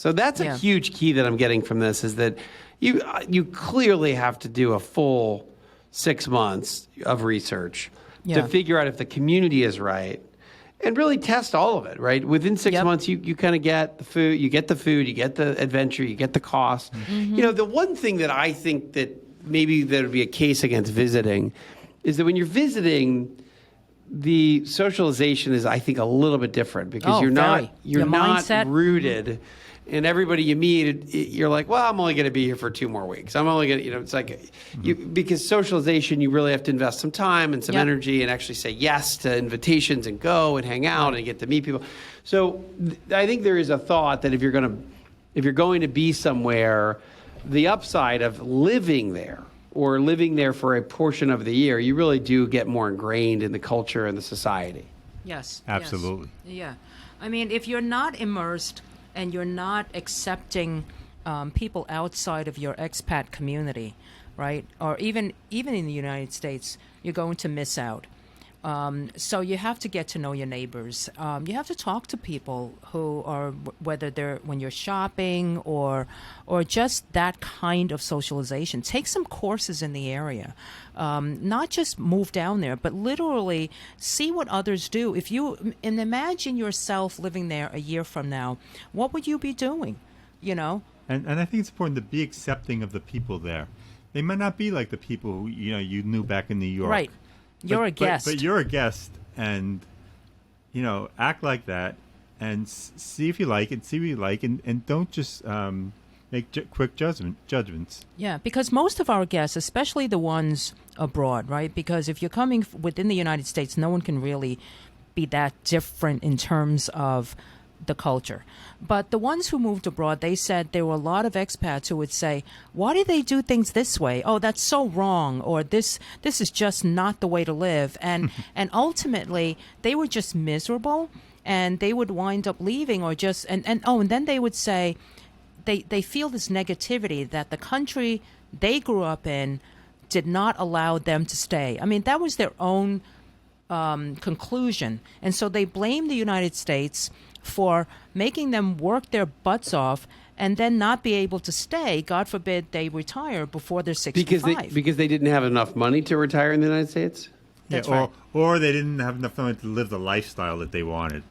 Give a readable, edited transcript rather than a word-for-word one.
So that's a huge key that I'm getting from this, is that you clearly have to do a full 6 months of research to figure out if the community is right and really test all of it, right? Within 6 months, you kind of get the food, you get the adventure, you get the cost. You know, the one thing that I think that maybe there would be a case against visiting is that when you're visiting, the socialization is, I think, a little bit different because you're not rooted. And everybody you meet, you're like, well, I'm only going to be here for 2 more weeks. I'm only going to, you know, it's like, because socialization, you really have to invest some time and some energy and actually say yes to invitations and go and hang out and get to meet people. So I think there is a thought that if you're going to be somewhere, the upside of living there or living there for a portion of the year, you really do get more ingrained in the culture and the society. Yes. Absolutely. Yes. Yeah. I mean, if you're not immersed and you're not accepting people outside of your expat community, right? Or even in the United States, you're going to miss out. So you have to get to know your neighbors. You have to talk to people who are, whether they're when you're shopping or just that kind of socialization. Take some courses in the area. Not just move down there, but literally see what others do. And imagine yourself living there a year from now. What would you be doing? You know? And I think it's important to be accepting of the people there. They might not be like the people who you knew back in New York. Right. You're a guest. But you're a guest, and, act like that, and see if you like it, see what you like, and don't just make quick judgments. Yeah, because most of our guests, especially the ones abroad, right? Because if you're coming within the United States, no one can really be that different in terms of the culture. But the ones who moved abroad, they said there were a lot of expats who would say, why do they do things this way? Oh, that's so wrong. Or this is just not the way to live. And and ultimately, they were just miserable, and they would wind up leaving or just, and then they would say they feel this negativity that the country they grew up in did not allow them to stay. I mean, that was their own conclusion. And so they blame the United States for making them work their butts off and then not be able to stay. God forbid they retire before they're 65. Because they didn't have enough money to retire in the United States? That's right. Or they didn't have enough money to live the lifestyle that they wanted.